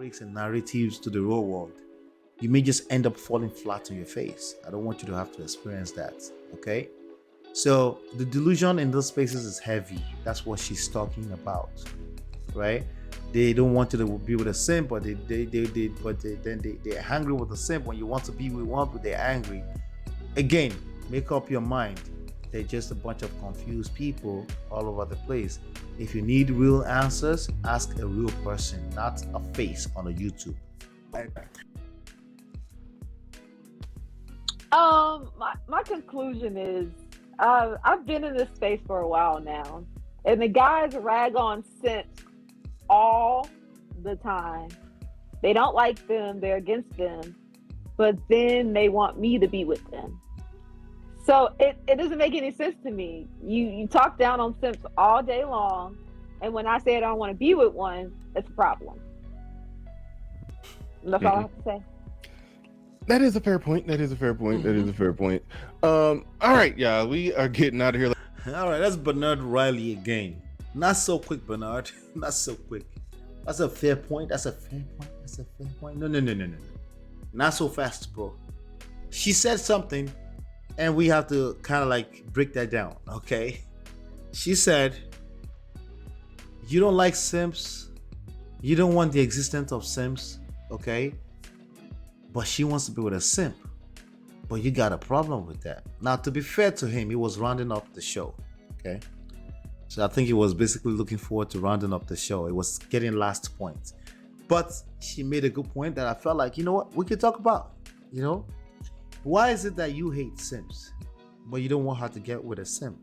dynamics and narratives to the real world, you may just end up falling flat on your face. I don't want you to have to experience that. Okay. So the delusion in those spaces is heavy. That's what she's talking about, right? They don't want you to be with a simp, but they're angry with the simp. When you want to be with one, but they're angry. Again, make up your mind. They're just a bunch of confused people all over the place. If you need real answers, ask a real person, not a face on a YouTube. My conclusion is I've been in this space for a while now, and the guys rag on SIMPs all the time. They don't like them, they're against them, but then they want me to be with them. So it doesn't make any sense to me. You talk down on SIMPs all day long, and when I say I don't want to be with one, that's a problem. And that's all I have to say. That is a fair point. That is a fair point. All right, yeah, we are getting out of here. All right, that's Bernard Riley again. Not so quick, Bernard. Not so quick. That's a fair point. That's a fair point. No. Not so fast, bro. She said something, and we have to kind of like break that down, okay? She said, you don't like simps. You don't want the existence of simps, okay? But she wants to be with a simp. But you got a problem with that. Now, to be fair to him, he was rounding up the show, okay? So I think he was basically looking forward to rounding up the show. It was getting last point. But she made a good point that I felt like, you know what, we could talk about, you know? Why is it that you hate simps, but you don't want her to get with a simp?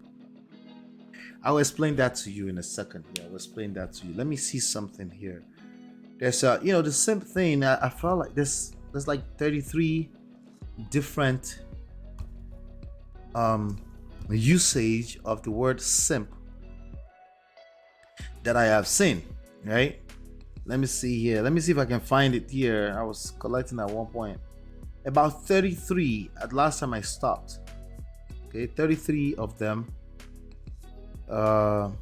I'll explain that to you in a second. Yeah, I'll explain that to you. Let me see something here. There's the simp thing. I felt like there's like 33 different usage of the word simp that I have seen, right? Let me see here. Let me see if I can find it here. I was collecting at one point. About 33 at last time I stopped. Okay, 33 of them. Let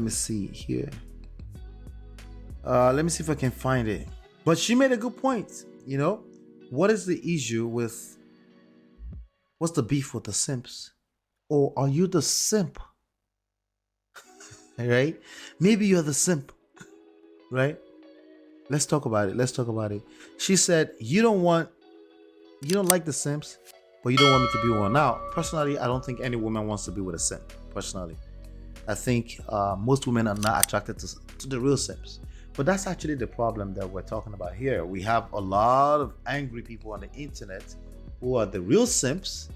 me see here. Let me see if I can find it. But she made a good point. You know, what is the issue with? What's the beef with the simps? Or are you the simp? Right? Maybe you're the simp. Right? Let's talk about it. She said, you don't like the simps, but you don't want me to be one. Now, personally, I don't think any woman wants to be with a simp. Personally, I think most women are not attracted to the real simps. But that's actually the problem that we're talking about here. We have a lot of angry people on the internet who are the real simps,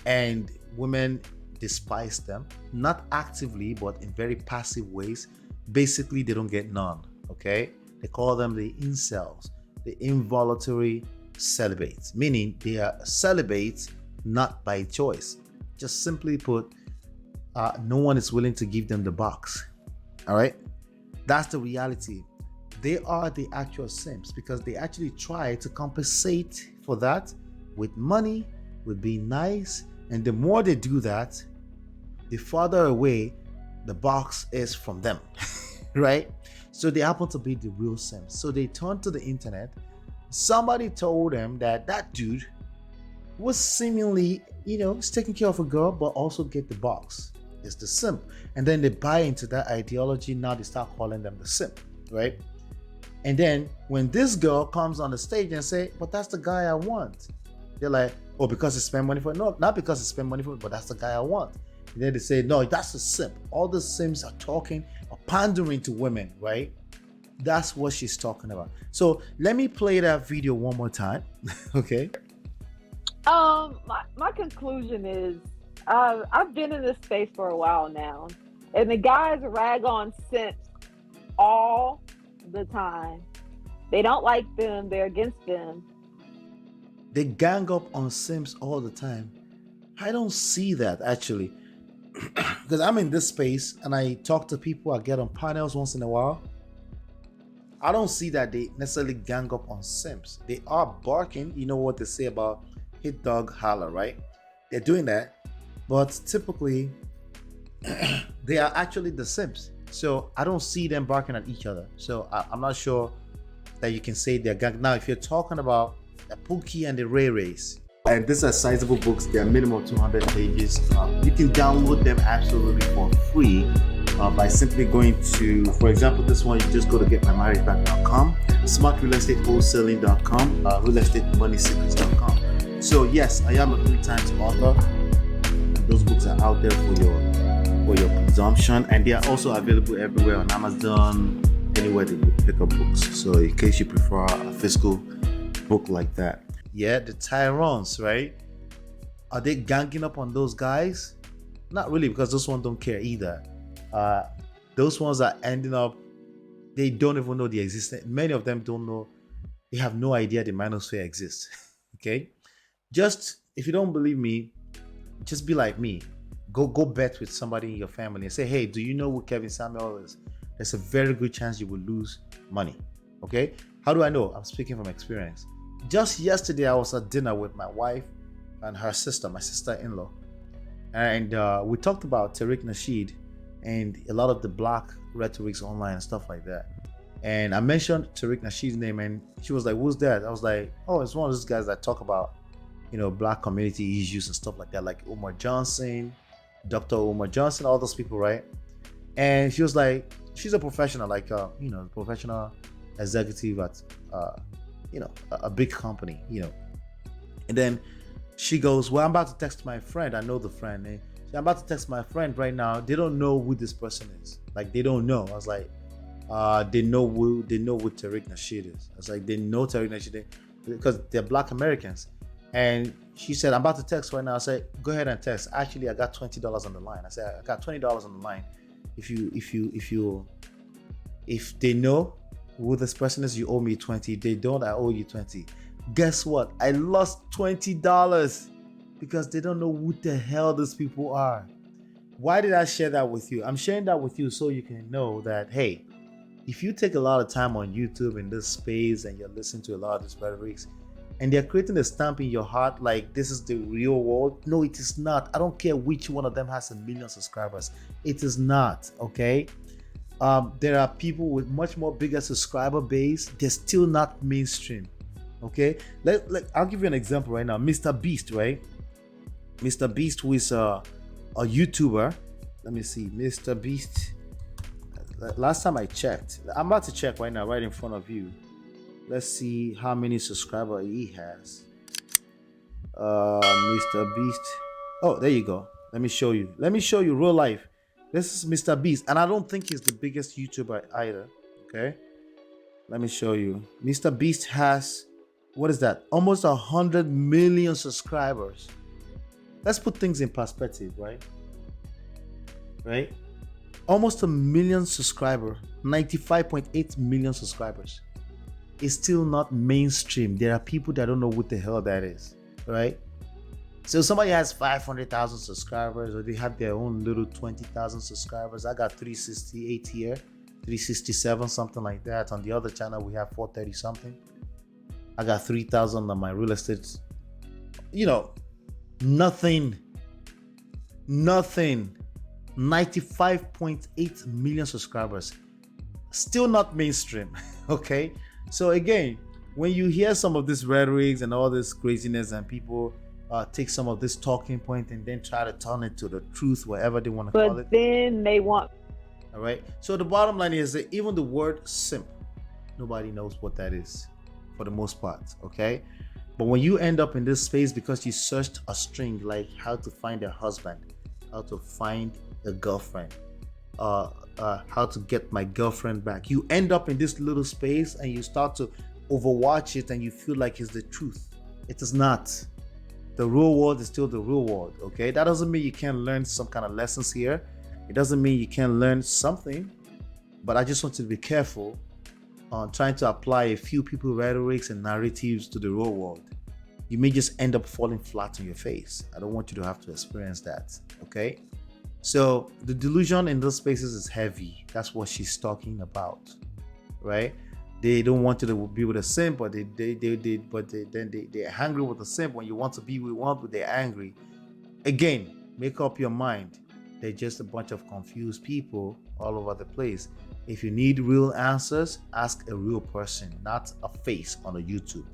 and women despise them, not actively, but in very passive ways. Basically, they don't get none, okay? They call them the incels, the involuntary celibates, meaning they are celibates not by choice. Just simply put, no one is willing to give them the box, all right? That's the reality. They are the actual simps because they actually try to compensate for that with money, with being nice. And the more they do that, the farther away the box is from them, right? So they happen to be the real simps. So they turn to the internet. Somebody told them that dude was seemingly, is taking care of a girl, but also get the box. It's the simp. And then they buy into that ideology. Now they start calling them the simp, right? And then when this girl comes on the stage and say, but that's the guy I want. They're like, oh, because he spent money for it? No, not because he spent money for it, but that's the guy I want. And then they say, no, that's a simp. All the simps are pandering to women, right? That's what she's talking about. So let me play that video one more time. Okay. My conclusion is I've been in this space for a while now, and the guys rag on simps all the time. They don't like them, they're against them. They gang up on simps all the time. I don't see that actually. Because I'm in this space and I talk to people, I get on panels once in a while. I don't see that they necessarily gang up on simps. They are barking. You know what they say about hit dog holler, right? They're doing that. But typically, they are actually the simps. So I don't see them barking at each other. So I'm not sure that you can say they're gang. Now, if you're talking about the Pookie and the Ray Rays, and these are sizable books, they're minimum 200 pages. You can download them absolutely for free by simply going to, for example, this one, you just go to getmymarriageback.com, smartrealestatewholesaling.com, realestatemoneysecrets.com. So yes, I am a 3 times author. Those books are out there for your consumption, and they are also available everywhere on Amazon, anywhere that you pick up books. So in case you prefer a physical book like that. Yeah, the Tyrons, right? Are they ganging up on those guys? Not really, because those ones don't care either. Those ones are ending up, they don't even know the existence. Many of them don't know, they have no idea the manosphere exists. Okay? Just, if you don't believe me, just be like me. Go bet with somebody in your family and say, hey, do you know who Kevin Samuel is? There's a very good chance you will lose money. Okay? How do I know? I'm speaking from experience. Just yesterday, I was at dinner with my wife and her sister, my sister-in-law. And we talked about Tariq Nasheed and a lot of the black rhetorics online and stuff like that. And I mentioned Tariq Nasheed's name, and she was like, who's that? I was like, oh, it's one of those guys that talk about, black community issues and stuff like that, like Umar Johnson, Dr. Umar Johnson, all those people, right? And she was like, she's a professional, like, professional executive at, a big company, And then she goes, well, I'm about to text my friend. I know the friend. And I'm about to text my friend right now. They don't know who this person is. Like, they don't know. I was like, they know who Tariq Nasheed is. I was like, they know Tariq Nasheed because they're black Americans. And she said, I'm about to text right now. I said, go ahead and text. Actually, I got $20 on the line. I said, I got $20 on the line. If they know who this person is, you owe me 20. If they don't, I owe you 20. Guess what? I lost $20 because they don't know who the hell these people are. Why did I share that with you? I'm sharing that with you so you can know that, hey, if you take a lot of time on YouTube in this space and you're listening to a lot of these rhetorics, and they're creating a stamp in your heart like this is the real world. No, it is not. I don't care which one of them has 1 million subscribers. It is not, okay? There are people with much more bigger subscriber base. They're still not mainstream, okay? I'll give you an example right now. Mr. Beast, right? Mr. Beast, who is a YouTuber. Let me see. Mr. Beast. Last time I checked. I'm about to check right now, right in front of you. Let's see how many subscribers he has. Mr. Beast. Oh, there you go. Let me show you real life. This is Mr. Beast, and I don't think he's the biggest YouTuber either. Okay, let me show you. Mr. Beast has, what is that? Almost 100 million subscribers. Let's put things in perspective, right? Right? Almost 1 million subscribers, 95.8 million subscribers. Is still not mainstream. There are people that don't know what the hell that is, right? So somebody has 500,000 subscribers, or they have their own little 20,000 subscribers. I got 368 here, 367, something like that. On the other channel, we have 430 something. I got 3,000 on my real estate. Nothing. 95.8 million subscribers. Still not mainstream, okay? So again, when you hear some of this rhetorics and all this craziness, and people take some of this talking point and then try to turn it to the truth, whatever they want to call it. But then they want. All right. So the bottom line is that even the word simp, nobody knows what that is for the most part. Okay. But when you end up in this space because you searched a string like how to find a husband, how to find a girlfriend, how to get my girlfriend back, you end up in this little space and you start to overwatch it and you feel like it's the truth. It is not. The real world is still the real world, okay? That doesn't mean you can't learn some kind of lessons here. It doesn't mean you can't learn something, but I just want you to be careful on trying to apply a few people rhetorics and narratives to the real world. You may just end up falling flat on your face. I don't want you to have to experience that, okay? So the delusion in those spaces is heavy. That's what she's talking about, right? They don't want you to be with a simp, but they're angry with the simp. When you want to be with one, but they're angry. Again, make up your mind. They're just a bunch of confused people all over the place. If you need real answers, ask a real person, not a face on a YouTube.